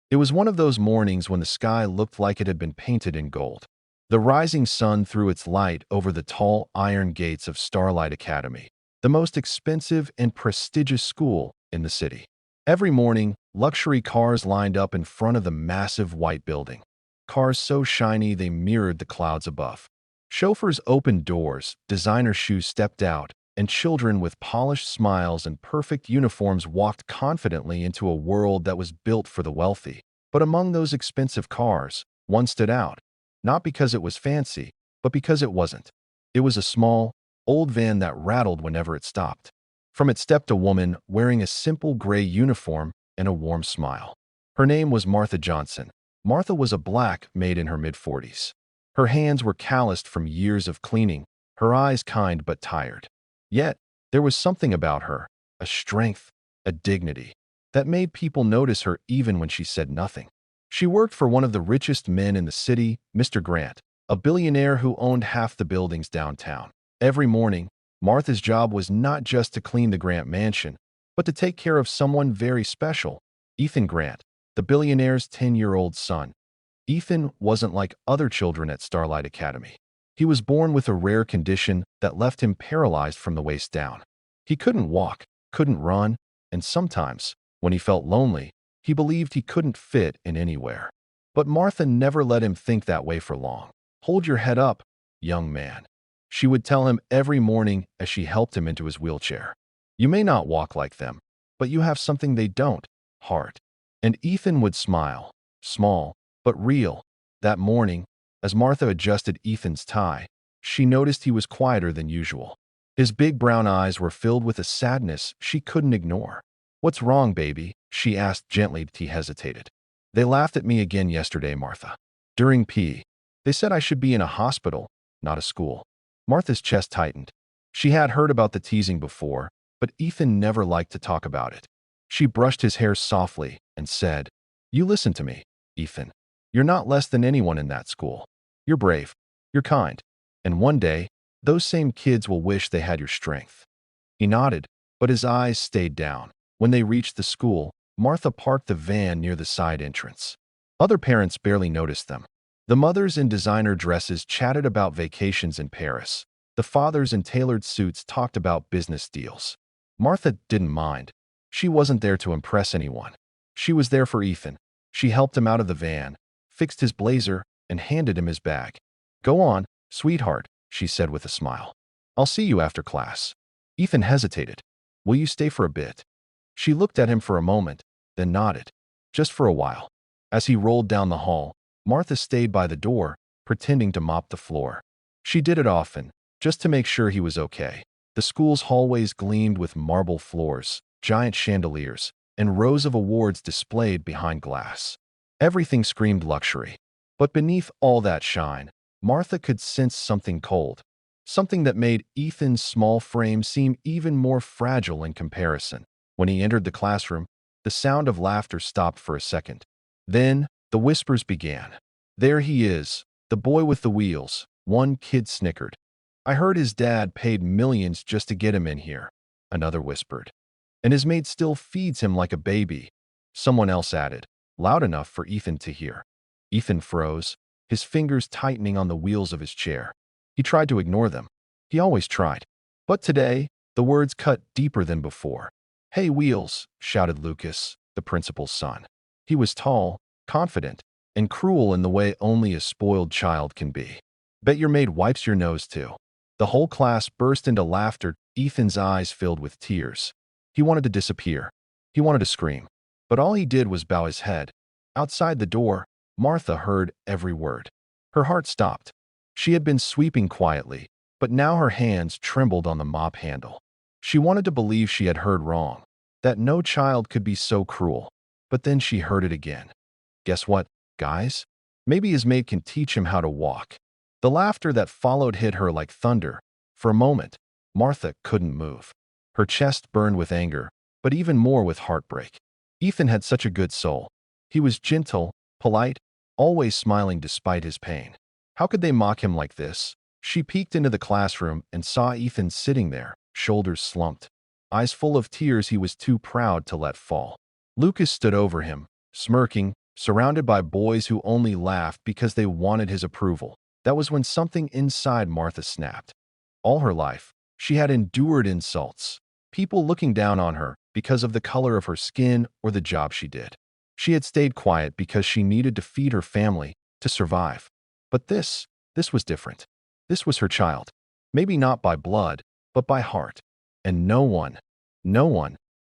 It was one of those mornings when the sky looked like it had been painted in gold. The rising sun threw its light over the tall iron gates of Starlight Academy, the most expensive and prestigious school in the city. Every morning, luxury cars lined up in front of the massive white building, cars so shiny they mirrored the clouds above. Chauffeurs opened doors, designer shoes stepped out, and children with polished smiles and perfect uniforms walked confidently into a world that was built for the wealthy. But among those expensive cars, one stood out, not because it was fancy, but because it wasn't. It was a small, old van that rattled whenever it stopped. From it stepped a woman wearing a simple gray uniform and a warm smile. Her name was Martha Johnson. Martha was a black maid in her mid-40s. Her hands were calloused from years of cleaning, her eyes kind but tired. Yet, there was something about her, a strength, a dignity, that made people notice her even when she said nothing. She worked for one of the richest men in the city, Mr. Grant, a billionaire who owned half the buildings downtown. Every morning, Martha's job was not just to clean the Grant mansion, but to take care of someone very special, Ethan Grant, the billionaire's 10-year-old son. Ethan wasn't like other children at Starlight Academy. He was born with a rare condition that left him paralyzed from the waist down. He couldn't walk, couldn't run, and sometimes, when he felt lonely, he believed he couldn't fit in anywhere. But Martha never let him think that way for long. "Hold your head up, young man," she would tell him every morning as she helped him into his wheelchair. "You may not walk like them, but you have something they don't, heart." And Ethan would smile, small, but real. That morning, as Martha adjusted Ethan's tie, she noticed he was quieter than usual. His big brown eyes were filled with a sadness she couldn't ignore. "What's wrong, baby?" she asked gently. He hesitated. "They laughed at me again yesterday, Martha. During P. They said I should be in a hospital, not a school." Martha's chest tightened. She had heard about the teasing before, but Ethan never liked to talk about it. She brushed his hair softly and said, "You listen to me, Ethan. You're not less than anyone in that school. You're brave, you're kind, and one day, those same kids will wish they had your strength." He nodded, but his eyes stayed down. When they reached the school, Martha parked the van near the side entrance. Other parents barely noticed them. The mothers in designer dresses chatted about vacations in Paris. The fathers in tailored suits talked about business deals. Martha didn't mind. She wasn't there to impress anyone. She was there for Ethan. She helped him out of the van, fixed his blazer, and handed him his bag. "Go on, sweetheart," she said with a smile. "I'll see you after class." Ethan hesitated. "Will you stay for a bit?" She looked at him for a moment, then nodded. "Just for a while." As he rolled down the hall, Martha stayed by the door, pretending to mop the floor. She did it often, just to make sure he was okay. The school's hallways gleamed with marble floors, giant chandeliers, and rows of awards displayed behind glass. Everything screamed luxury. But beneath all that shine, Martha could sense something cold, something that made Ethan's small frame seem even more fragile in comparison. When he entered the classroom, the sound of laughter stopped for a second. Then, the whispers began. "There he is, the boy with the wheels," one kid snickered. "I heard his dad paid millions just to get him in here," another whispered. "And his maid still feeds him like a baby," someone else added, loud enough for Ethan to hear. Ethan froze, his fingers tightening on the wheels of his chair. He tried to ignore them. He always tried. But today, the words cut deeper than before. "Hey, Wheels," shouted Lucas, the principal's son. He was tall, confident, and cruel in the way only a spoiled child can be. "Bet your maid wipes your nose too." The whole class burst into laughter. Ethan's eyes filled with tears. He wanted to disappear. He wanted to scream. But all he did was bow his head. Outside the door, Martha heard every word. Her heart stopped. She had been sweeping quietly, but now her hands trembled on the mop handle. She wanted to believe she had heard wrong, that no child could be so cruel. But then she heard it again. "Guess what, guys? Maybe his maid can teach him how to walk." The laughter that followed hit her like thunder. For a moment, Martha couldn't move. Her chest burned with anger, but even more with heartbreak. Ethan had such a good soul. He was gentle, polite, always smiling despite his pain. How could they mock him like this? She peeked into the classroom and saw Ethan sitting there, shoulders slumped, eyes full of tears he was too proud to let fall. Lucas stood over him, smirking, surrounded by boys who only laughed because they wanted his approval. That was when something inside Martha snapped. All her life, she had endured insults, people looking down on her because of the color of her skin or the job she did. She had stayed quiet because she needed to feed her family, to survive. But this was different. This was her child. Maybe not by blood, but by heart. And no one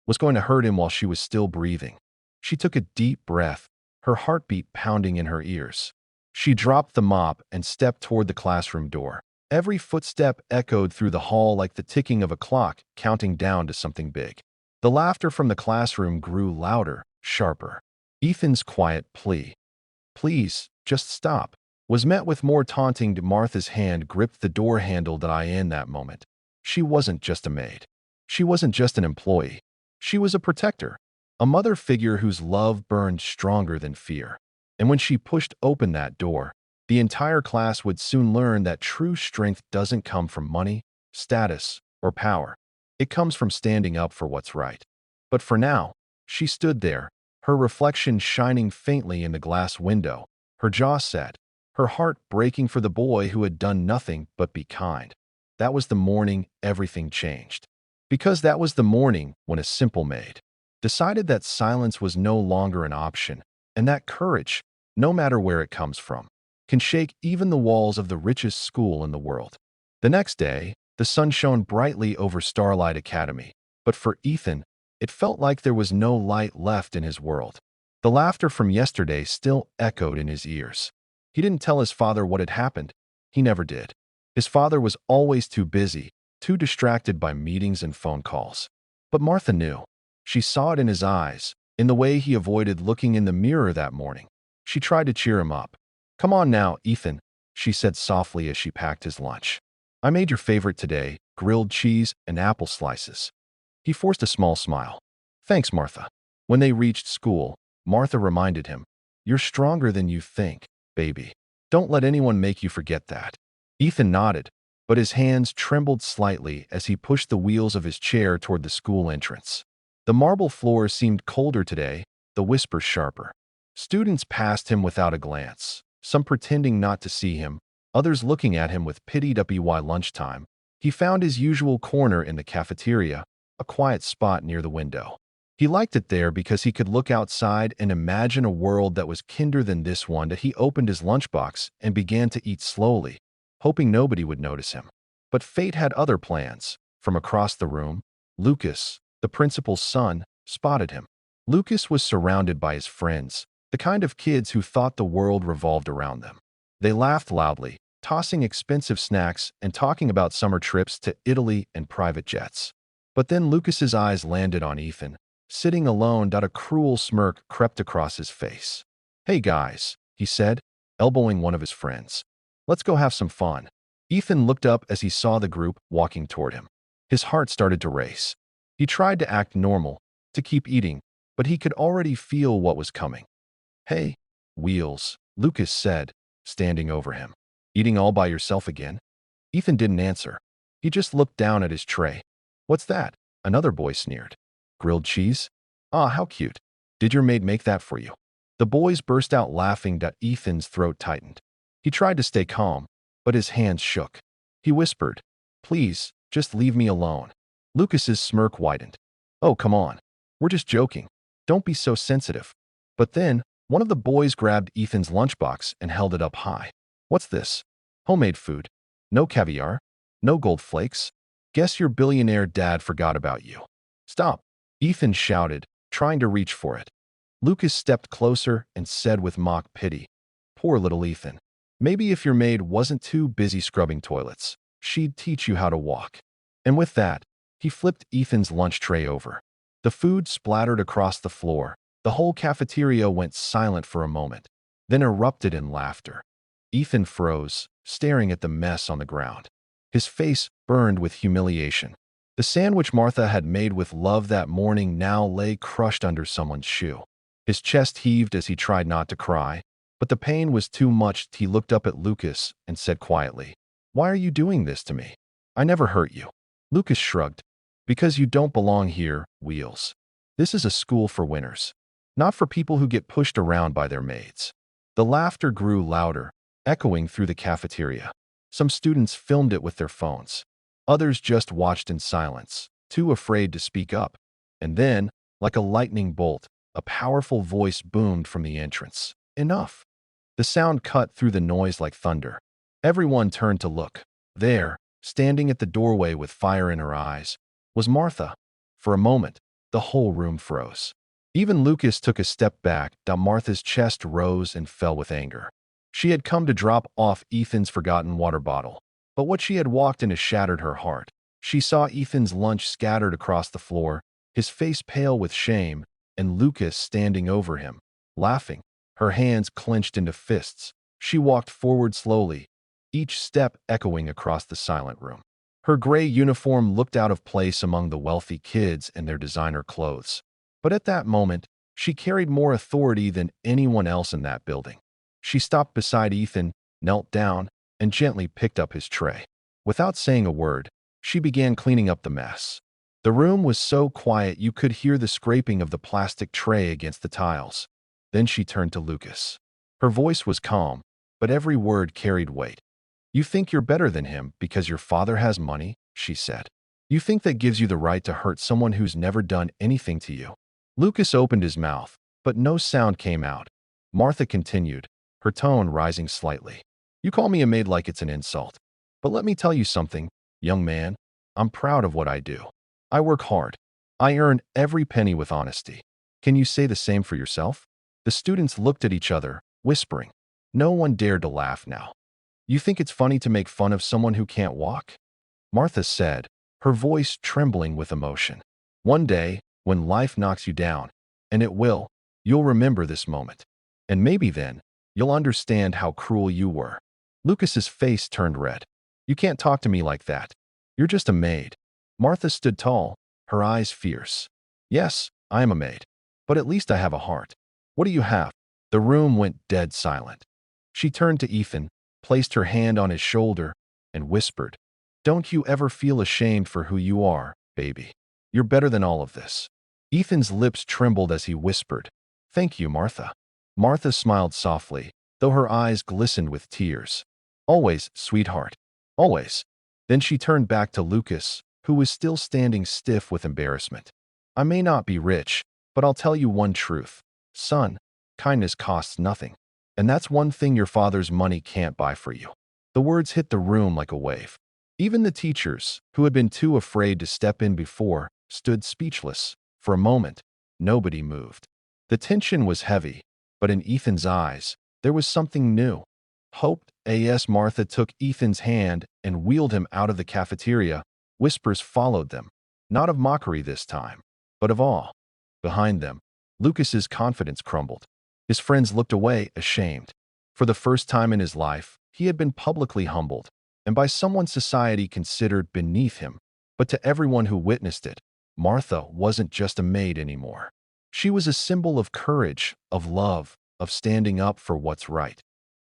was going to hurt him while she was still breathing. She took a deep breath, her heartbeat pounding in her ears. She dropped the mop and stepped toward the classroom door. Every footstep echoed through the hall like the ticking of a clock counting down to something big. The laughter from the classroom grew louder, sharper. Ethan's quiet plea, "Please, just stop," was met with more taunting. Martha's hand gripped the door handle in that moment. She wasn't just a maid. She wasn't just an employee. She was a protector, a mother figure whose love burned stronger than fear. And when she pushed open that door, the entire class would soon learn that true strength doesn't come from money, status, or power. It comes from standing up for what's right. But for now, she stood there, her reflection shining faintly in the glass window, her jaw set, her heart breaking for the boy who had done nothing but be kind. That was the morning everything changed. Because that was the morning when a simple maid decided that silence was no longer an option, and that courage, no matter where it comes from, can shake even the walls of the richest school in the world. The next day, the sun shone brightly over Starlight Academy, but for Ethan, it felt like there was no light left in his world. The laughter from yesterday still echoed in his ears. He didn't tell his father what had happened. He never did. His father was always too busy, too distracted by meetings and phone calls. But Martha knew. She saw it in his eyes, in the way he avoided looking in the mirror that morning. She tried to cheer him up. "Come on now, Ethan," she said softly as she packed his lunch. "I made your favorite today, grilled cheese and apple slices." He forced a small smile. "Thanks, Martha." When they reached school, Martha reminded him, "You're stronger than you think, baby. Don't let anyone make you forget that." Ethan nodded, but his hands trembled slightly as he pushed the wheels of his chair toward the school entrance. The marble floor seemed colder today, the whispers sharper. Students passed him without a glance, some pretending not to see him, others looking at him with pity. By lunchtime, he found his usual corner in the cafeteria, a quiet spot near the window. He liked it there because he could look outside and imagine a world that was kinder than this one. He opened his lunchbox and began to eat slowly, hoping nobody would notice him. But fate had other plans. From across the room, Lucas, the principal's son, spotted him. Lucas was surrounded by his friends, the kind of kids who thought the world revolved around them. They laughed loudly, tossing expensive snacks and talking about summer trips to Italy and private jets. But then Lucas's eyes landed on Ethan, sitting alone. A cruel smirk crept across his face. "Hey guys," he said, elbowing one of his friends. "Let's go have some fun." Ethan looked up as he saw the group walking toward him. His heart started to race. He tried to act normal, to keep eating, but he could already feel what was coming. "Hey, Wheels," Lucas said, standing over him. "Eating all by yourself again?" Ethan didn't answer. He just looked down at his tray. "What's that?" Another boy sneered. "Grilled cheese? Ah, how cute. Did your maid make that for you?" The boys burst out laughing. Ethan's throat tightened. He tried to stay calm, but his hands shook. He whispered, "Please, just leave me alone." Lucas's smirk widened. "Oh, come on. We're just joking. Don't be so sensitive." But then, one of the boys grabbed Ethan's lunchbox and held it up high. "What's this? Homemade food. No caviar. No gold flakes. Guess your billionaire dad forgot about you." "Stop," Ethan shouted, trying to reach for it. Lucas stepped closer and said with mock pity, "Poor little Ethan. Maybe if your maid wasn't too busy scrubbing toilets, she'd teach you how to walk." And with that, he flipped Ethan's lunch tray over. The food splattered across the floor. The whole cafeteria went silent for a moment, then erupted in laughter. Ethan froze, staring at the mess on the ground. His face burned with humiliation. The sandwich Martha had made with love that morning now lay crushed under someone's shoe. His chest heaved as he tried not to cry, but the pain was too much. He looked up at Lucas and said quietly, "Why are you doing this to me? I never hurt you." Lucas shrugged. "Because you don't belong here, Wheels. This is a school for winners." not for people who get pushed around by their maids. The laughter grew louder, echoing through the cafeteria. Some students filmed it with their phones. Others just watched in silence, too afraid to speak up. And then, like a lightning bolt, a powerful voice boomed from the entrance. Enough. The sound cut through the noise like thunder. Everyone turned to look. There, standing at the doorway with fire in her eyes, was Martha. For a moment, the whole room froze. Even Lucas took a step back. Martha's chest rose and fell with anger. She had come to drop off Ethan's forgotten water bottle, but what she had walked into shattered her heart. She saw Ethan's lunch scattered across the floor, his face pale with shame, and Lucas standing over him, laughing, her hands clenched into fists. She walked forward slowly, each step echoing across the silent room. Her gray uniform looked out of place among the wealthy kids and their designer clothes. But at that moment, she carried more authority than anyone else in that building. She stopped beside Ethan, knelt down, and gently picked up his tray. Without saying a word, she began cleaning up the mess. The room was so quiet you could hear the scraping of the plastic tray against the tiles. Then she turned to Lucas. Her voice was calm, but every word carried weight. "You think you're better than him because your father has money?" she said. "You think that gives you the right to hurt someone who's never done anything to you?" Lucas opened his mouth, but no sound came out. Martha continued, her tone rising slightly. "You call me a maid like it's an insult. But let me tell you something, young man. I'm proud of what I do. I work hard. I earn every penny with honesty. Can you say the same for yourself?" The students looked at each other, whispering. No one dared to laugh now. "You think it's funny to make fun of someone who can't walk?" Martha said, her voice trembling with emotion. "One day, when life knocks you down, and it will, you'll remember this moment. And maybe then, you'll understand how cruel you were." Lucas's face turned red. "You can't talk to me like that. You're just a maid." Martha stood tall, her eyes fierce. "Yes, I am a maid. But at least I have a heart. What do you have?" The room went dead silent. She turned to Ethan, placed her hand on his shoulder, and whispered, "Don't you ever feel ashamed for who you are, baby. You're better than all of this." Ethan's lips trembled as he whispered, "Thank you, Martha." Martha smiled softly, though her eyes glistened with tears. "Always, sweetheart. Always." Then she turned back to Lucas, who was still standing stiff with embarrassment. "I may not be rich, but I'll tell you one truth. Son, kindness costs nothing. And that's one thing your father's money can't buy for you." The words hit the room like a wave. Even the teachers, who had been too afraid to step in before, stood speechless. For a moment, nobody moved. The tension was heavy, but in Ethan's eyes, there was something new. Hope. As Martha took Ethan's hand and wheeled him out of the cafeteria, whispers followed them, not of mockery this time, but of awe. Behind them, Lucas's confidence crumbled. His friends looked away, ashamed. For the first time in his life, he had been publicly humbled, and by someone society considered beneath him. But to everyone who witnessed it, Martha wasn't just a maid anymore. She was a symbol of courage, of love, of standing up for what's right.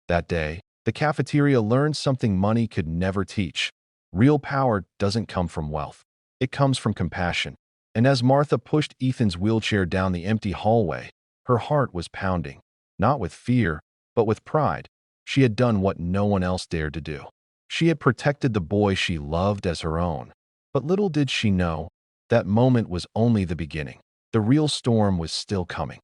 That day, the cafeteria learned something money could never teach. Real power doesn't come from wealth. It comes from compassion. And as Martha pushed Ethan's wheelchair down the empty hallway, her heart was pounding, not with fear, but with pride. She had done what no one else dared to do. She had protected the boy she loved as her own. But little did she know, that moment was only the beginning. The real storm was still coming.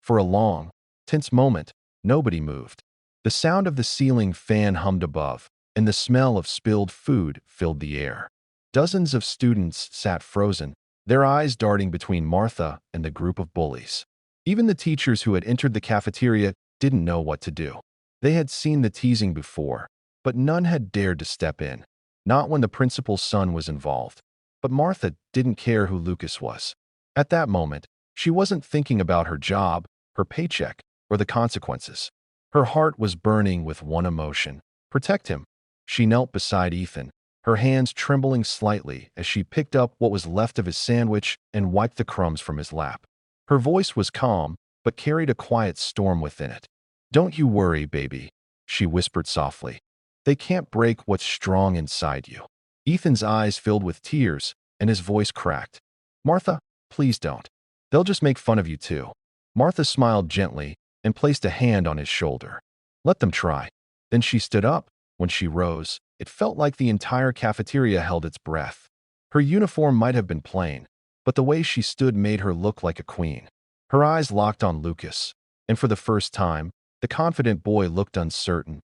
For a long, tense moment, nobody moved. The sound of the ceiling fan hummed above, and the smell of spilled food filled the air. Dozens of students sat frozen, their eyes darting between Martha and the group of bullies. Even the teachers who had entered the cafeteria didn't know what to do. They had seen the teasing before, but none had dared to step in, not when the principal's son was involved. But Martha didn't care who Lucas was. At that moment, she wasn't thinking about her job, her paycheck, or the consequences. Her heart was burning with one emotion: protect him. She knelt beside Ethan, her hands trembling slightly as she picked up what was left of his sandwich and wiped the crumbs from his lap. Her voice was calm, but carried a quiet storm within it. "Don't you worry, baby," she whispered softly. "They can't break what's strong inside you." Ethan's eyes filled with tears, and his voice cracked. "Martha, please don't. They'll just make fun of you too." Martha smiled gently and placed a hand on his shoulder. Let them try. Then she stood up. When she rose, it felt like the entire cafeteria held its breath. Her uniform might have been plain, but the way she stood made her look like a queen. Her eyes locked on Lucas, and for the first time, the confident boy looked uncertain.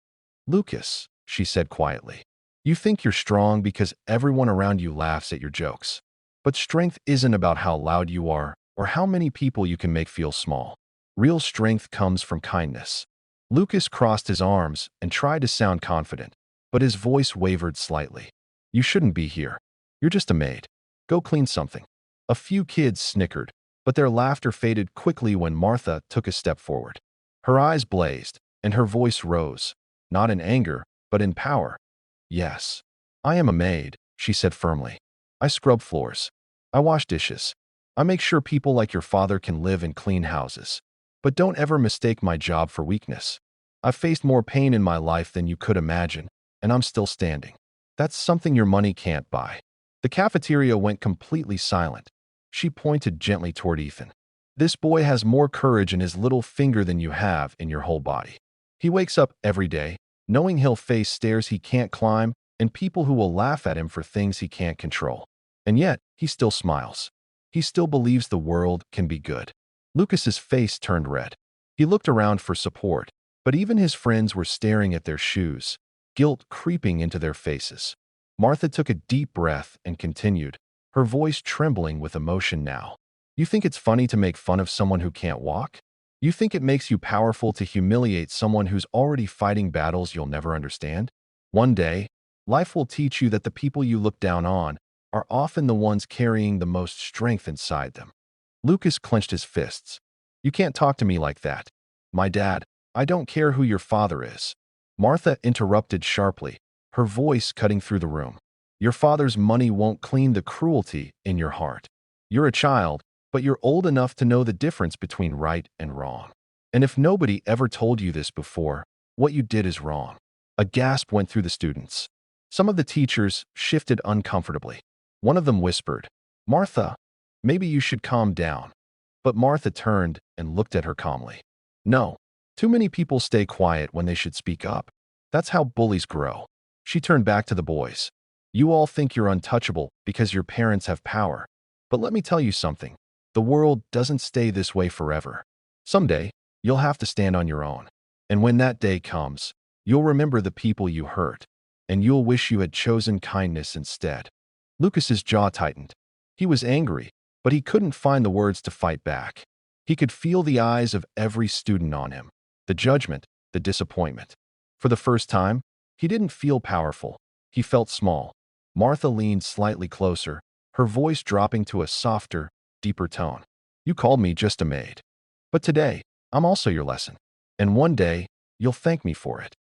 Lucas, she said quietly, you think you're strong because everyone around you laughs at your jokes. But strength isn't about how loud you are or how many people you can make feel small. Real strength comes from kindness. Lucas crossed his arms and tried to sound confident, but his voice wavered slightly. You shouldn't be here. You're just a maid. Go clean something. A few kids snickered, but their laughter faded quickly when Martha took a step forward. Her eyes blazed, and her voice rose, not in anger, but in power. Yes, I am a maid, she said firmly. I scrub floors. I wash dishes. I make sure people like your father can live in clean houses. But don't ever mistake my job for weakness. I've faced more pain in my life than you could imagine, and I'm still standing. That's something your money can't buy. The cafeteria went completely silent. She pointed gently toward Ethan. This boy has more courage in his little finger than you have in your whole body. He wakes up every day, knowing he'll face stairs he can't climb and people who will laugh at him for things he can't control. And yet, he still smiles. He still believes the world can be good. Lucas's face turned red. He looked around for support, but even his friends were staring at their shoes, guilt creeping into their faces. Martha took a deep breath and continued, her voice trembling with emotion now. You think it's funny to make fun of someone who can't walk? You think it makes you powerful to humiliate someone who's already fighting battles you'll never understand? One day, life will teach you that the people you look down on are often the ones carrying the most strength inside them. Lucas clenched his fists. You can't talk to me like that. My dad, I don't care who your father is. Martha interrupted sharply, her voice cutting through the room. Your father's money won't clean the cruelty in your heart. You're a child, but you're old enough to know the difference between right and wrong. And if nobody ever told you this before, what you did is wrong. A gasp went through the students. Some of the teachers shifted uncomfortably. One of them whispered, Martha, maybe you should calm down. But Martha turned and looked at her calmly. No, too many people stay quiet when they should speak up. That's how bullies grow. She turned back to the boys. You all think you're untouchable because your parents have power. But let me tell you something. The world doesn't stay this way forever. Someday, you'll have to stand on your own. And when that day comes, you'll remember the people you hurt, and you'll wish you had chosen kindness instead. Lucas's jaw tightened. He was angry, but he couldn't find the words to fight back. He could feel the eyes of every student on him, the judgment, the disappointment. For the first time, he didn't feel powerful. He felt small. Martha leaned slightly closer, her voice dropping to a softer, deeper tone. You called me just a maid. But today, I'm also your lesson. And one day, you'll thank me for it.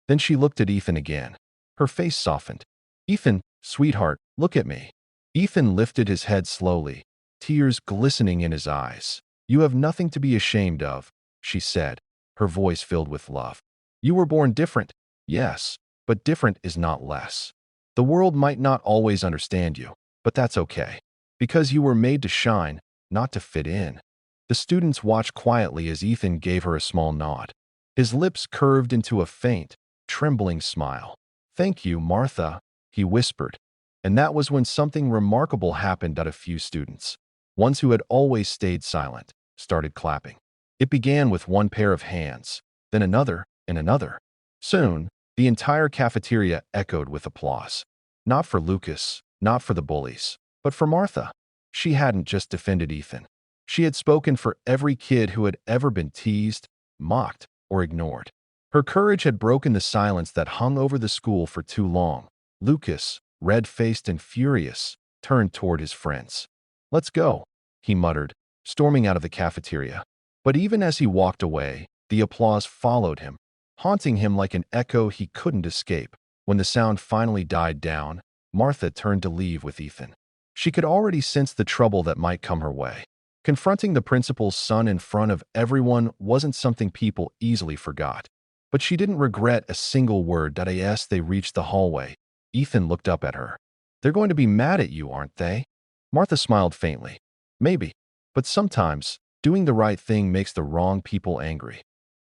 Then she looked at Ethan again. Her face softened. Ethan, sweetheart, look at me. Ethan lifted his head slowly, tears glistening in his eyes. You have nothing to be ashamed of, she said, her voice filled with love. You were born different, yes, but different is not less. The world might not always understand you, but that's okay. Because you were made to shine, not to fit in. The students watched quietly as Ethan gave her a small nod. His lips curved into a faint, trembling smile. Thank you, Martha, he whispered. And that was when something remarkable happened at a few students. Ones who had always stayed silent started clapping. It began with one pair of hands, then another and another. Soon, the entire cafeteria echoed with applause. Not for Lucas, not for the bullies, but for Martha. She hadn't just defended Ethan. She had spoken for every kid who had ever been teased, mocked, or ignored. Her courage had broken the silence that hung over the school for too long. Lucas, red-faced and furious, turned toward his friends. Let's go, he muttered, storming out of the cafeteria. But even as he walked away, the applause followed him, haunting him like an echo he couldn't escape. When the sound finally died down, Martha turned to leave with Ethan. She could already sense the trouble that might come her way. Confronting the principal's son in front of everyone wasn't something people easily forgot. But she didn't regret a single word. As they reached the hallway, Ethan looked up at her. They're going to be mad at you, aren't they? Martha smiled faintly. Maybe. But sometimes, Doing the right thing makes the wrong people angry.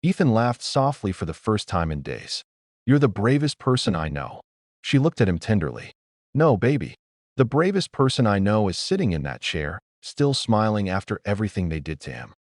Ethan laughed softly for the first time in days. You're the bravest person I know. She looked at him tenderly. No, baby. The bravest person I know is sitting in that chair, still smiling after everything they did to him.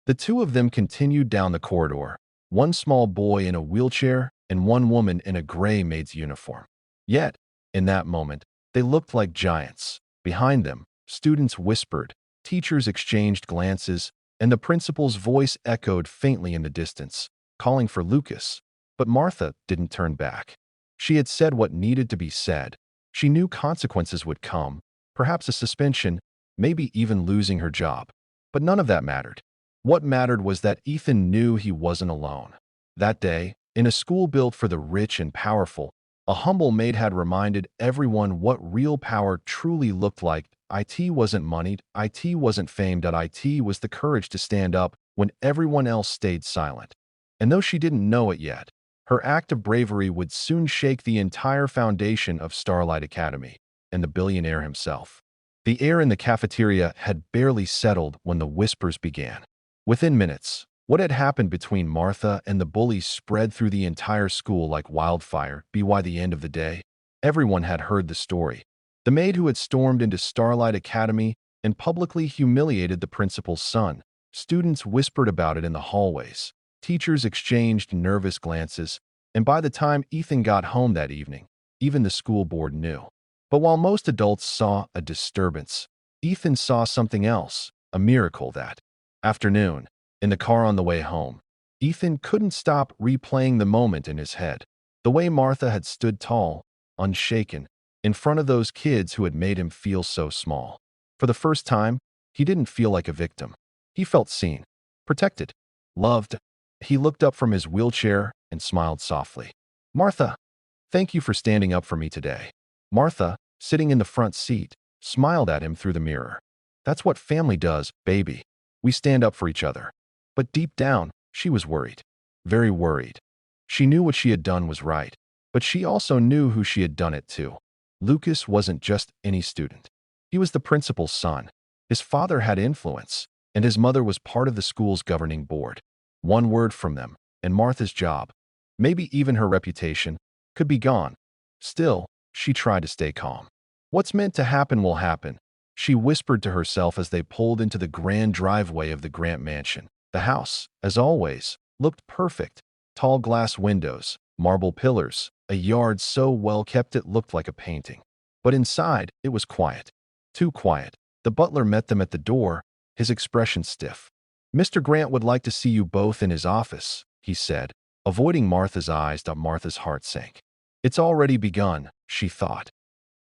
The two of them continued down the corridor, one small boy in a wheelchair and one woman in a gray maid's uniform. Yet, in that moment, they looked like giants. Behind them, students whispered, teachers exchanged glances, and the principal's voice echoed faintly in the distance, calling for Lucas. But Martha didn't turn back. She had said what needed to be said. She knew consequences would come, perhaps a suspension, maybe even losing her job. But none of that mattered. What mattered was that Ethan knew he wasn't alone. That day, in a school built for the rich and powerful, a humble maid had reminded everyone what real power truly looked like. It wasn't moneyed, it wasn't famed, it was the courage to stand up when everyone else stayed silent. And though she didn't know it yet, her act of bravery would soon shake the entire foundation of Starlight Academy and the billionaire himself. The air in the cafeteria had barely settled when the whispers began. Within minutes, what had happened between Martha and the bullies spread through the entire school like wildfire. By the end of the day, everyone had heard the story. The maid who had stormed into Starlight Academy and publicly humiliated the principal's son. Students whispered about it in the hallways. Teachers exchanged nervous glances, and by the time Ethan got home that evening, even the school board knew. But while most adults saw a disturbance, Ethan saw something else, a miracle that afternoon. In the car on the way home, Ethan couldn't stop replaying the moment in his head. The way Martha had stood tall, unshaken, in front of those kids who had made him feel so small. For the first time, he didn't feel like a victim. He felt seen, protected, loved. He looked up from his wheelchair and smiled softly. Martha, thank you for standing up for me today. Martha, sitting in the front seat, smiled at him through the mirror. That's what family does, baby. We stand up for each other. But deep down, she was worried. Very worried. She knew what she had done was right, but she also knew who she had done it to. Lucas wasn't just any student. He was the principal's son. His father had influence, and his mother was part of the school's governing board. One word from them, and Martha's job, maybe even her reputation, could be gone. Still, she tried to stay calm. What's meant to happen will happen, she whispered to herself as they pulled into the grand driveway of the Grant mansion. The house, as always, looked perfect. Tall glass windows, marble pillars, a yard so well kept it looked like a painting. But inside, it was quiet. Too quiet. The butler met them at the door, his expression stiff. Mr. Grant would like to see you both in his office, he said, avoiding Martha's eyes. Martha's heart sank. It's already begun, she thought.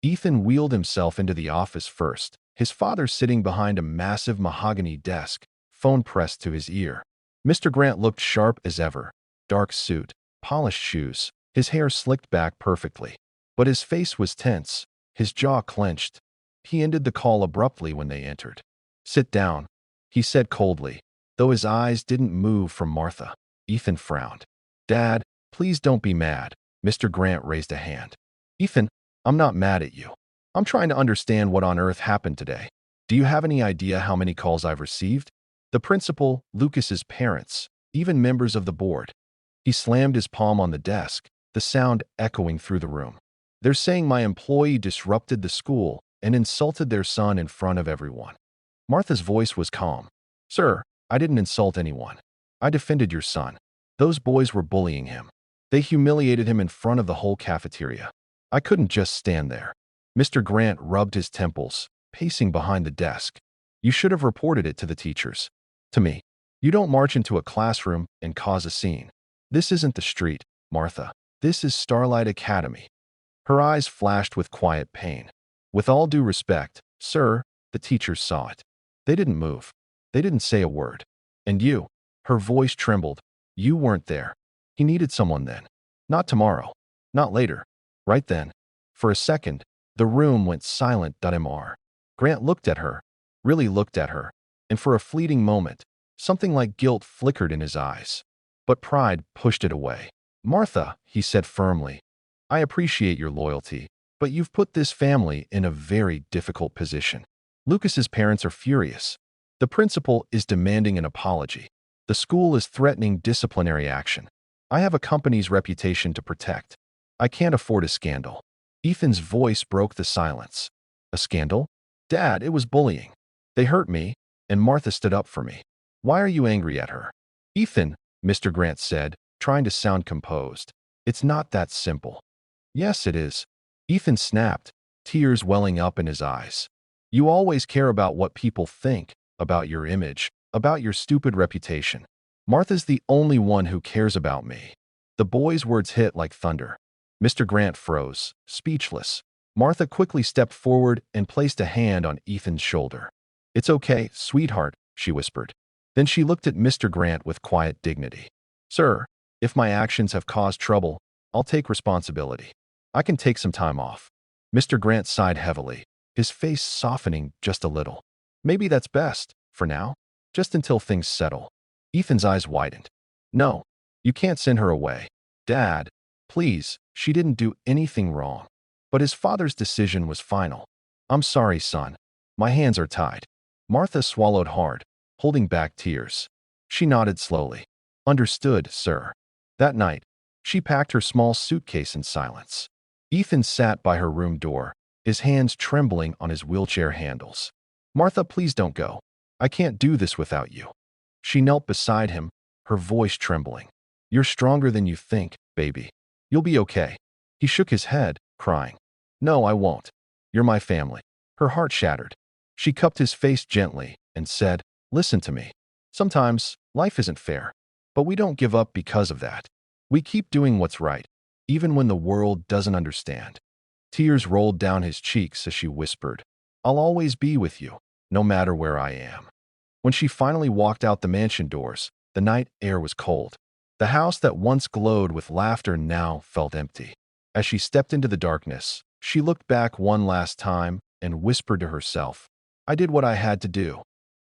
Ethan wheeled himself into the office first, his father sitting behind a massive mahogany desk, phone pressed to his ear. Mr. Grant looked sharp as ever. Dark suit, polished shoes, his hair slicked back perfectly. But his face was tense, his jaw clenched. He ended the call abruptly when they entered. Sit down, he said coldly, though his eyes didn't move from Martha. Ethan frowned. Dad, please don't be mad. Mr. Grant raised a hand. Ethan, I'm not mad at you. I'm trying to understand what on earth happened today. Do you have any idea how many calls I've received? The principal, Lucas's parents, even members of the board. He slammed his palm on the desk, the sound echoing through the room. They're saying my employee disrupted the school and insulted their son in front of everyone. Martha's voice was calm. Sir, I didn't insult anyone. I defended your son. Those boys were bullying him. They humiliated him in front of the whole cafeteria. I couldn't just stand there. Mr. Grant rubbed his temples, pacing behind the desk. You should have reported it to the teachers. To me. You don't march into a classroom and cause a scene. This isn't the street, Martha. This is Starlight Academy. Her eyes flashed with quiet pain. With all due respect, sir, the teachers saw it. They didn't move. They didn't say a word. And you, her voice trembled. You weren't there. He needed someone then. Not tomorrow. Not later. Right then. For a second, the room went silent. Mr. Grant looked at her, really looked at her, and for a fleeting moment, something like guilt flickered in his eyes. But pride pushed it away. Martha, he said firmly, I appreciate your loyalty, but you've put this family in a very difficult position. Lucas's parents are furious. The principal is demanding an apology. The school is threatening disciplinary action. I have a company's reputation to protect. I can't afford a scandal. Ethan's voice broke the silence. A scandal? Dad, it was bullying. They hurt me, and Martha stood up for me. Why are you angry at her? Ethan, Mr. Grant said, trying to sound composed. It's not that simple. Yes, it is. Ethan snapped, tears welling up in his eyes. You always care about what people think, about your image, about your stupid reputation. Martha's the only one who cares about me. The boy's words hit like thunder. Mr. Grant froze, speechless. Martha quickly stepped forward and placed a hand on Ethan's shoulder. It's okay, sweetheart, she whispered. Then she looked at Mr. Grant with quiet dignity. Sir, if my actions have caused trouble, I'll take responsibility. I can take some time off. Mr. Grant sighed heavily, his face softening just a little. Maybe that's best, for now, just until things settle. Ethan's eyes widened. No, you can't send her away. Dad, please, she didn't do anything wrong. But his father's decision was final. I'm sorry, son. My hands are tied. Martha swallowed hard, holding back tears. She nodded slowly. Understood, sir. That night, she packed her small suitcase in silence. Ethan sat by her room door, his hands trembling on his wheelchair handles. Martha, please don't go. I can't do this without you. She knelt beside him, her voice trembling. You're stronger than you think, baby. You'll be okay. He shook his head, crying. No, I won't. You're my family. Her heart shattered. She cupped his face gently and said, Listen to me. Sometimes life isn't fair, but we don't give up because of that. We keep doing what's right, even when the world doesn't understand. Tears rolled down his cheeks as she whispered, I'll always be with you, no matter where I am. When she finally walked out the mansion doors, the night air was cold. The house that once glowed with laughter now felt empty. As she stepped into the darkness, she looked back one last time and whispered to herself, I did what I had to do.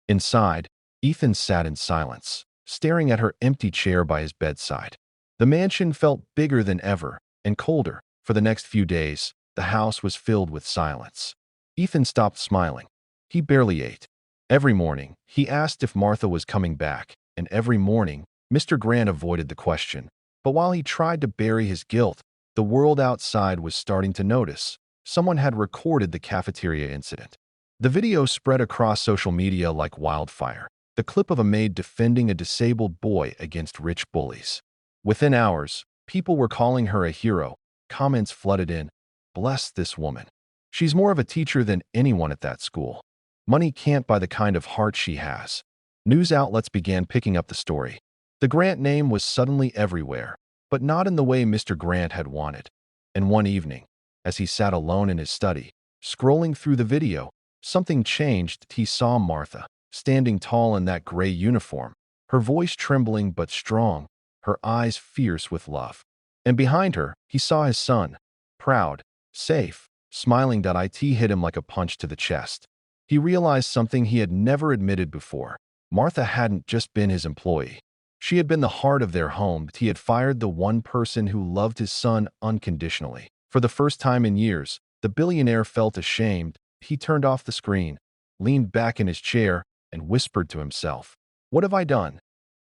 Inside, Ethan sat in silence, staring at her empty chair by his bedside. The mansion felt bigger than ever and colder. For the next few days, the house was filled with silence. Ethan stopped smiling. He barely ate. Every morning, he asked if Martha was coming back, and every morning, Mr. Grant avoided the question. But while he tried to bury his guilt, the world outside was starting to notice. Someone had recorded the cafeteria incident. The video spread across social media like wildfire, the clip of a maid defending a disabled boy against rich bullies. Within hours, people were calling her a hero. Comments flooded in. Bless this woman. She's more of a teacher than anyone at that school. Money can't buy the kind of heart she has. News outlets began picking up the story. The Grant name was suddenly everywhere, but not in the way Mr. Grant had wanted. And one evening, as he sat alone in his study, scrolling through the video, something changed. He saw Martha, standing tall in that gray uniform, her voice trembling but strong, her eyes fierce with love. And behind her, he saw his son, proud, safe, smiling. It hit him like a punch to the chest. He realized something he had never admitted before. Martha hadn't just been his employee. She had been the heart of their home. He had fired the one person who loved his son unconditionally. For the first time in years, the billionaire felt ashamed. He turned off the screen, leaned back in his chair, and whispered to himself, What have I done?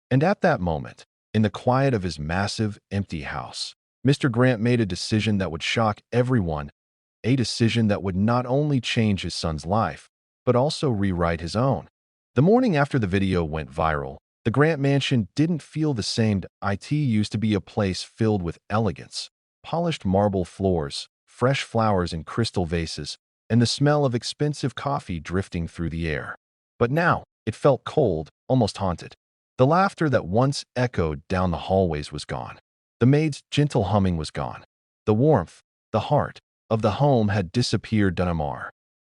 And at that moment, in the quiet of his massive, empty house, Mr. Grant made a decision that would shock everyone, a decision that would not only change his son's life, but also rewrite his own. The morning after the video went viral, the Grant mansion didn't feel the same. It used to be a place filled with elegance, polished marble floors, fresh flowers in crystal vases, and the smell of expensive coffee drifting through the air. But now, it felt cold, almost haunted. The laughter that once echoed down the hallways was gone. The maid's gentle humming was gone. The warmth, the heart, of the home had disappeared.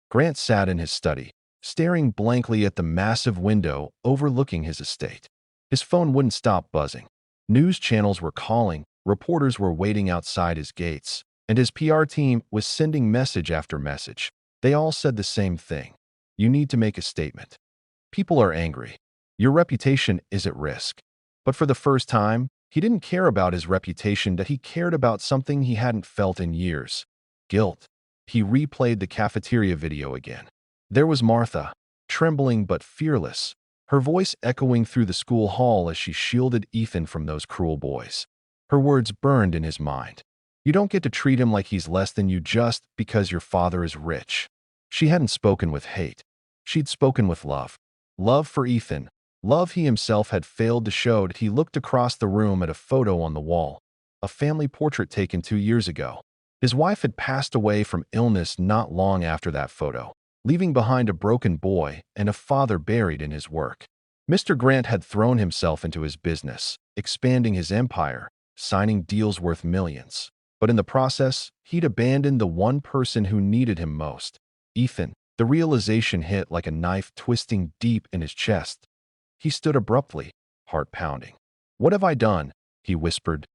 Grant sat in his study, staring blankly at the massive window overlooking his estate. His phone wouldn't stop buzzing. News channels were calling, reporters were waiting outside his gates, and his PR team was sending message after message. They all said the same thing. You need to make a statement. People are angry. Your reputation is at risk. But for the first time, he didn't care about his reputation. That he cared about something he hadn't felt in years. Guilt. He replayed the cafeteria video again. There was Martha, trembling but fearless, her voice echoing through the school hall as she shielded Ethan from those cruel boys. Her words burned in his mind. You don't get to treat him like he's less than you just because your father is rich. She hadn't spoken with hate. She'd spoken with love. Love for Ethan. Love he himself had failed to show. He looked across the room at a photo on the wall, a family portrait taken 2 years ago. His wife had passed away from illness not long after that photo, leaving behind a broken boy and a father buried in his work. Mr. Grant had thrown himself into his business, expanding his empire, signing deals worth millions. But in the process, he'd abandoned the one person who needed him most, Ethan. The realization hit like a knife twisting deep in his chest. He stood abruptly, heart pounding. What have I done? He whispered.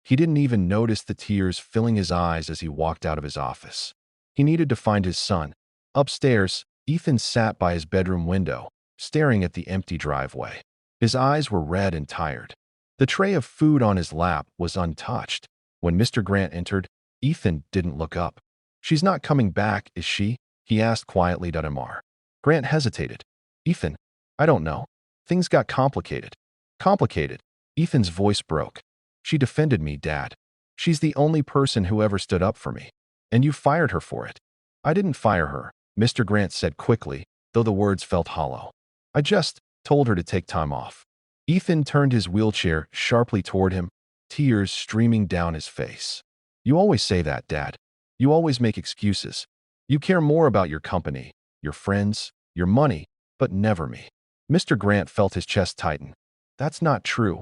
He didn't even notice the tears filling his eyes as he walked out of his office. He needed to find his son. Upstairs, Ethan sat by his bedroom window, staring at the empty driveway. His eyes were red and tired. The tray of food on his lap was untouched. When Mr. Grant entered, Ethan didn't look up. She's not coming back, is she? He asked quietly. Mr. Grant hesitated. Ethan, I don't know. Things got complicated. Complicated. Ethan's voice broke. She defended me, Dad. She's the only person who ever stood up for me. And you fired her for it. I didn't fire her, Mr. Grant said quickly, though the words felt hollow. I just told her to take time off. Ethan turned his wheelchair sharply toward him, tears streaming down his face. You always say that, Dad. You always make excuses. You care more about your company, your friends, your money, but never me. Mr. Grant felt his chest tighten. That's not true.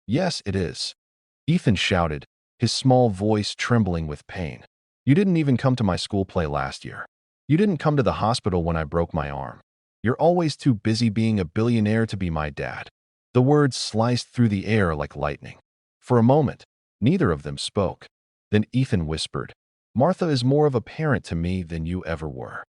Yes, it is. Ethan shouted, his small voice trembling with pain. You didn't even come to my school play last year. You didn't come to the hospital when I broke my arm. You're always too busy being a billionaire to be my dad. The words sliced through the air like lightning. For a moment, neither of them spoke. Then Ethan whispered, Martha is more of a parent to me than you ever were.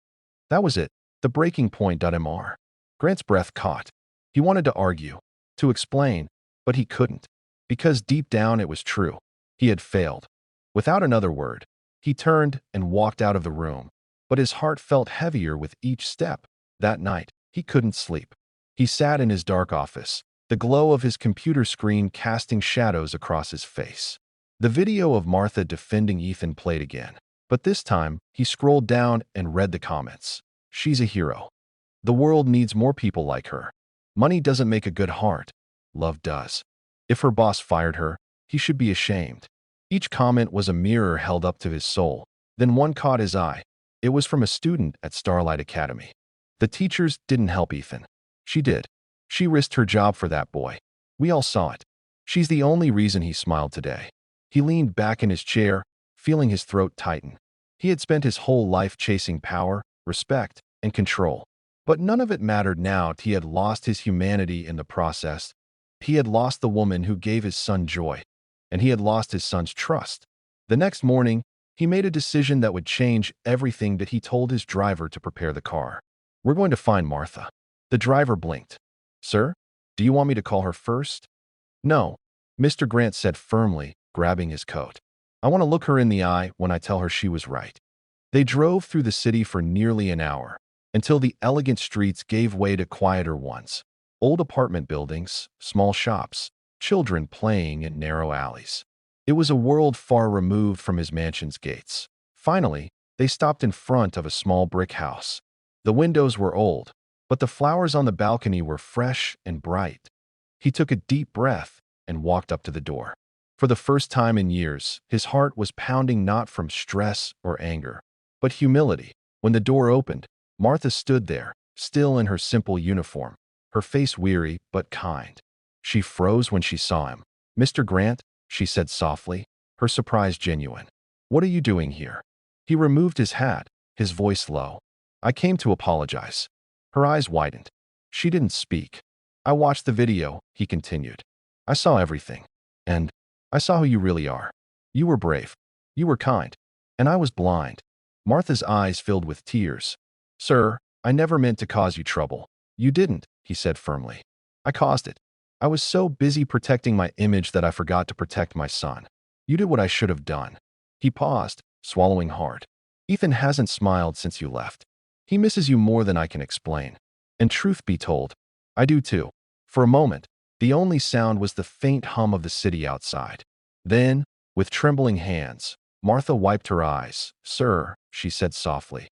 That was it, the breaking point. Mr. Grant's breath caught. He wanted to argue, to explain, but he couldn't, because deep down it was true. He had failed. Without another word, he turned and walked out of the room, but his heart felt heavier with each step. That night, he couldn't sleep. He sat in his dark office, the glow of his computer screen casting shadows across his face. The video of Martha defending Ethan played again, but this time he scrolled down and read the comments. She's a hero. The world needs more people like her. Money doesn't make a good heart. Love does. If her boss fired her, he should be ashamed. Each comment was a mirror held up to his soul. Then one caught his eye. It was from a student at Starlight Academy. The teachers didn't help Ethan. She did. She risked her job for that boy. We all saw it. She's the only reason he smiled today. He leaned back in his chair, feeling his throat tighten. He had spent his whole life chasing power, respect, and control. But none of it mattered now. He had lost his humanity in the process. He had lost the woman who gave his son joy, and he had lost his son's trust. The next morning, he made a decision that would change everything. He told his driver to prepare the car. We're going to find Martha. The driver blinked. Sir, do you want me to call her first? No, Mr. Grant said firmly, grabbing his coat. I want to look her in the eye when I tell her she was right. They drove through the city for nearly an hour, until the elegant streets gave way to quieter ones. Old apartment buildings, small shops, children playing in narrow alleys. It was a world far removed from his mansion's gates. Finally, they stopped in front of a small brick house. The windows were old, but the flowers on the balcony were fresh and bright. He took a deep breath and walked up to the door. For the first time in years, his heart was pounding not from stress or anger, but humility. When the door opened, Martha stood there, still in her simple uniform, her face weary but kind. She froze when she saw him. Mr. Grant, she said softly, her surprise genuine. What are you doing here? He removed his hat, his voice low. I came to apologize. Her eyes widened. She didn't speak. I watched the video, he continued. I saw everything. And I saw who you really are. You were brave. You were kind. And I was blind. Martha's eyes filled with tears. Sir, I never meant to cause you trouble. You didn't, he said firmly. I caused it. I was so busy protecting my image that I forgot to protect my son. You did what I should have done. He paused, swallowing hard. Ethan hasn't smiled since you left. He misses you more than I can explain. And truth be told, I do too. For a moment, the only sound was the faint hum of the city outside. Then, with trembling hands, Martha wiped her eyes. Sir, she said softly,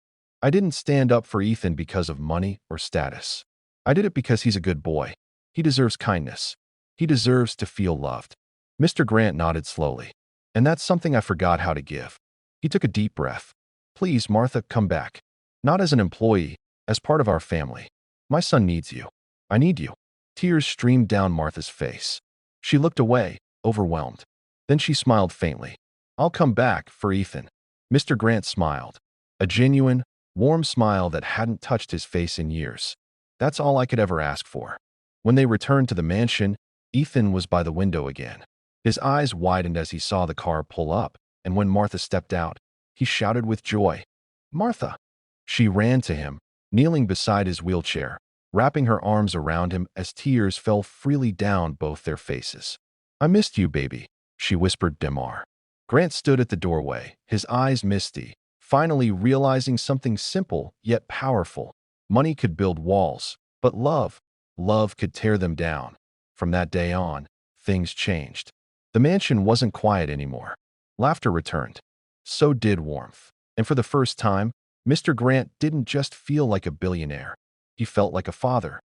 I didn't stand up for Ethan because of money or status. I did it because he's a good boy. He deserves kindness. He deserves to feel loved. Mr. Grant nodded slowly. And that's something I forgot how to give. He took a deep breath. Please, Martha, come back. Not as an employee, as part of our family. My son needs you. I need you. Tears streamed down Martha's face. She looked away, overwhelmed. Then she smiled faintly. I'll come back for Ethan. Mr. Grant smiled. A genuine, warm smile that hadn't touched his face in years. That's all I could ever ask for. When they returned to the mansion, Ethan was by the window again. His eyes widened as he saw the car pull up, and when Martha stepped out, he shouted with joy, Martha! She ran to him, kneeling beside his wheelchair, wrapping her arms around him as tears fell freely down both their faces. I missed you, baby, she whispered Demar. Grant stood at the doorway, his eyes misty, finally realizing something simple yet powerful. Money could build walls, but love could tear them down. From that day on, things changed. The mansion wasn't quiet anymore. Laughter returned. So did warmth. And for the first time, Mr. Grant didn't just feel like a billionaire. He felt like a father.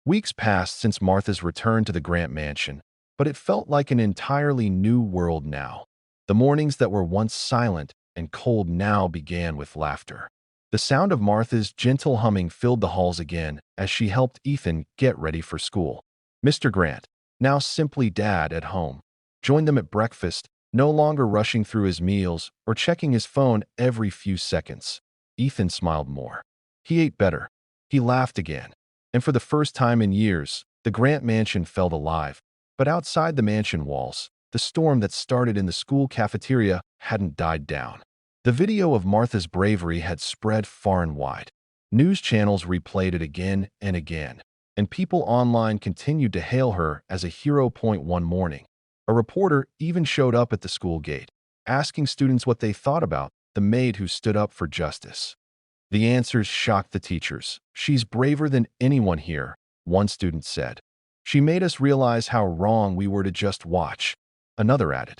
Weeks passed since Martha's return to the Grant mansion, but it felt like an entirely new world now. The mornings that were once silent and cold now began with laughter. The sound of Martha's gentle humming filled the halls again as she helped Ethan get ready for school. Mr. Grant, now simply Dad at home, joined them at breakfast, no longer rushing through his meals or checking his phone every few seconds. Ethan smiled more. He ate better. He laughed again. And for the first time in years, the Grant mansion felt alive. But outside the mansion walls, the storm that started in the school cafeteria hadn't died down. The video of Martha's bravery had spread far and wide. News channels replayed it again and again, and people online continued to hail her as a hero. One morning, a reporter even showed up at the school gate, asking students what they thought about the maid who stood up for justice. The answers shocked the teachers. She's braver than anyone here, one student said. She made us realize how wrong we were to just watch, another added.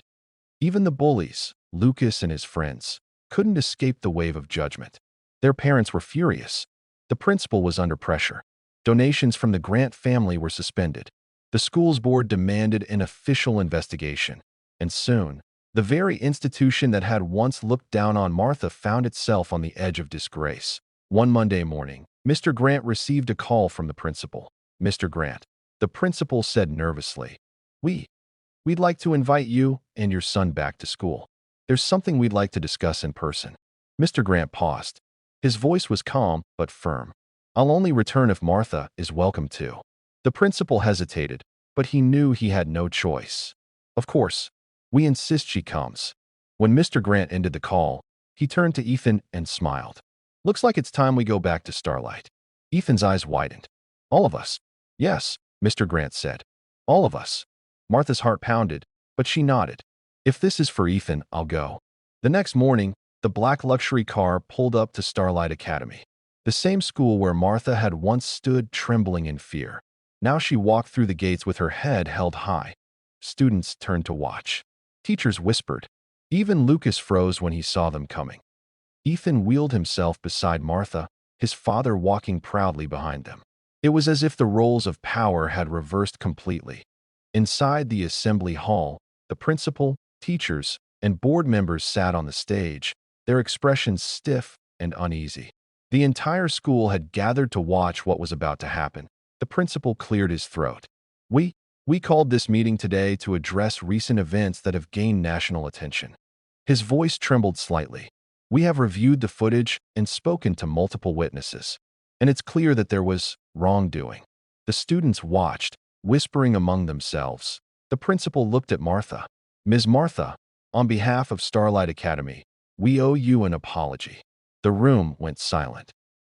Even the bullies, Lucas and his friends, couldn't escape the wave of judgment. Their parents were furious. The principal was under pressure. Donations from the Grant family were suspended. The school's board demanded an official investigation. And soon, the very institution that had once looked down on Martha found itself on the edge of disgrace. One Monday morning, Mr. Grant received a call from the principal. Mr. Grant, the principal said nervously, We'd like to invite you and your son back to school. There's something we'd like to discuss in person. Mr. Grant paused. His voice was calm but firm. I'll only return if Martha is welcome too. The principal hesitated, but he knew he had no choice. Of course, we insist she comes. When Mr. Grant ended the call, he turned to Ethan and smiled. Looks like it's time we go back to Starlight. Ethan's eyes widened. All of us? Yes, Mr. Grant said. All of us. Martha's heart pounded, but she nodded. If this is for Ethan, I'll go. The next morning, the black luxury car pulled up to Starlight Academy, the same school where Martha had once stood trembling in fear. Now she walked through the gates with her head held high. Students turned to watch. Teachers whispered. Even Lucas froze when he saw them coming. Ethan wheeled himself beside Martha, his father walking proudly behind them. It was as if the roles of power had reversed completely. Inside the assembly hall, the principal, teachers, and board members sat on the stage, their expressions stiff and uneasy. The entire school had gathered to watch what was about to happen. The principal cleared his throat. We called this meeting today to address recent events that have gained national attention. His voice trembled slightly. We have reviewed the footage and spoken to multiple witnesses, and it's clear that there was wrongdoing. The students watched, whispering among themselves. The principal looked at Martha. Ms. Martha, on behalf of Starlight Academy, we owe you an apology. The room went silent.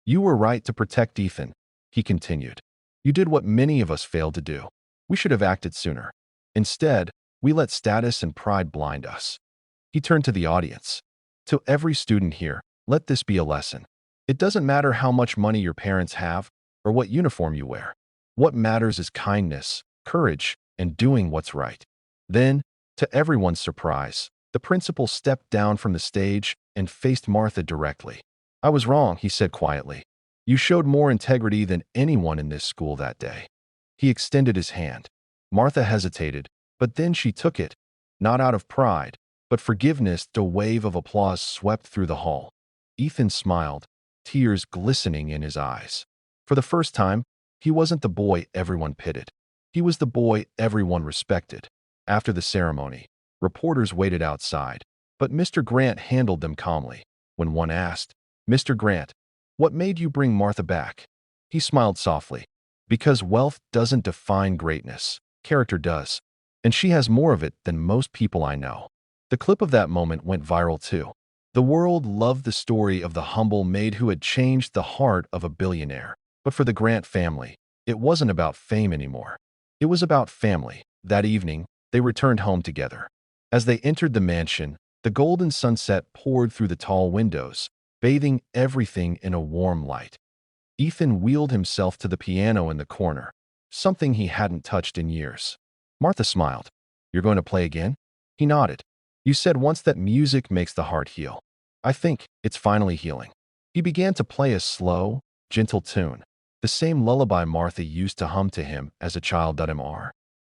You were right to protect Ethan, he continued. You did what many of us failed to do. We should have acted sooner. Instead, we let status and pride blind us. He turned to the audience. To every student here, let this be a lesson. It doesn't matter how much money your parents have or what uniform you wear. What matters is kindness, courage, and doing what's right. Then, to everyone's surprise, the principal stepped down from the stage and faced Martha directly. I was wrong, he said quietly. You showed more integrity than anyone in this school that day. He extended his hand. Martha hesitated, but then she took it, not out of pride, but forgiveness. A wave of applause swept through the hall. Ethan smiled, tears glistening in his eyes. For the first time, he wasn't the boy everyone pitied. He was the boy everyone respected. After the ceremony, reporters waited outside, but Mr. Grant handled them calmly. When one asked, "Mr. Grant, what made you bring Martha back?" He smiled softly. Because wealth doesn't define greatness, character does. And she has more of it than most people I know. The clip of that moment went viral too. The world loved the story of the humble maid who had changed the heart of a billionaire. But for the Grant family, it wasn't about fame anymore. It was about family. That evening, they returned home together. As they entered the mansion, the golden sunset poured through the tall windows, bathing everything in a warm light. Ethan wheeled himself to the piano in the corner, something he hadn't touched in years. Martha smiled. You're going to play again? He nodded. You said once that music makes the heart heal. I think it's finally healing. He began to play a slow, gentle tune, the same lullaby Martha used to hum to him as a child.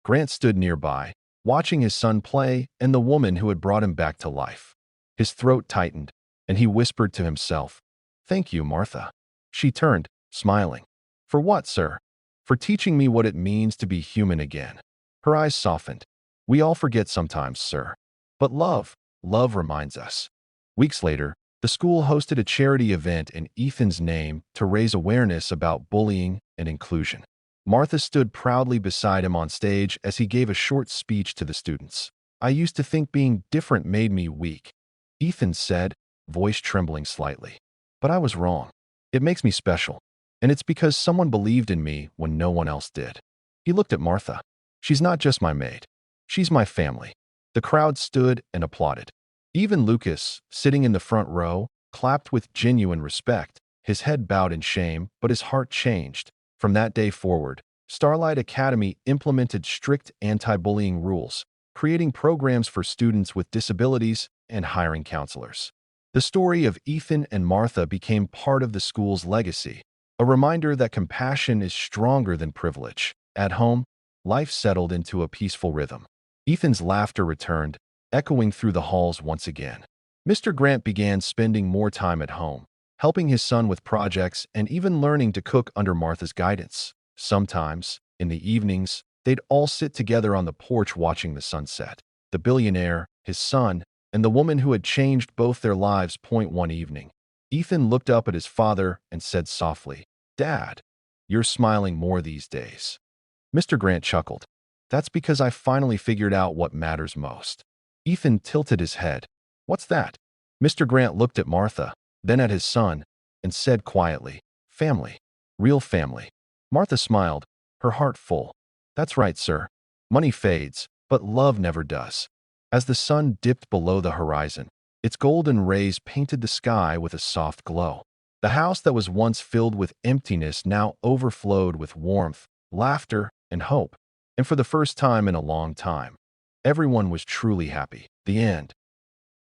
Grant stood nearby, watching his son play and the woman who had brought him back to life. His throat tightened, and he whispered to himself, "Thank you, Martha." She turned, smiling. "For what, sir?" "For teaching me what it means to be human again." Her eyes softened. "We all forget sometimes, sir. But love reminds us." Weeks later, the school hosted a charity event in Ethan's name to raise awareness about bullying and inclusion. Martha stood proudly beside him on stage as he gave a short speech to the students. "I used to think being different made me weak," Ethan said, voice trembling slightly. "But I was wrong. It makes me special. And it's because someone believed in me when no one else did." He looked at Martha. "She's not just my maid. She's my family." The crowd stood and applauded. Even Lucas, sitting in the front row, clapped with genuine respect. His head bowed in shame, but his heart changed. From that day forward, Starlight Academy implemented strict anti-bullying rules, creating programs for students with disabilities and hiring counselors. The story of Ethan and Martha became part of the school's legacy, a reminder that compassion is stronger than privilege. At home, life settled into a peaceful rhythm. Ethan's laughter returned, echoing through the halls once again. Mr. Grant began spending more time at home, helping his son with projects and even learning to cook under Martha's guidance. Sometimes, in the evenings, they'd all sit together on the porch watching the sunset. The billionaire, his son, and the woman who had changed both their lives. One evening, Ethan looked up at his father and said softly, "Dad, you're smiling more these days." Mr. Grant chuckled. "That's because I finally figured out what matters most." Ethan tilted his head. "What's that?" Mr. Grant looked at Martha, then at his son, and said quietly, "Family. Real family." Martha smiled, her heart full. "That's right, sir. Money fades, but love never does." As the sun dipped below the horizon, its golden rays painted the sky with a soft glow. The house that was once filled with emptiness now overflowed with warmth, laughter, and hope. And for the first time in a long time, everyone was truly happy. The end.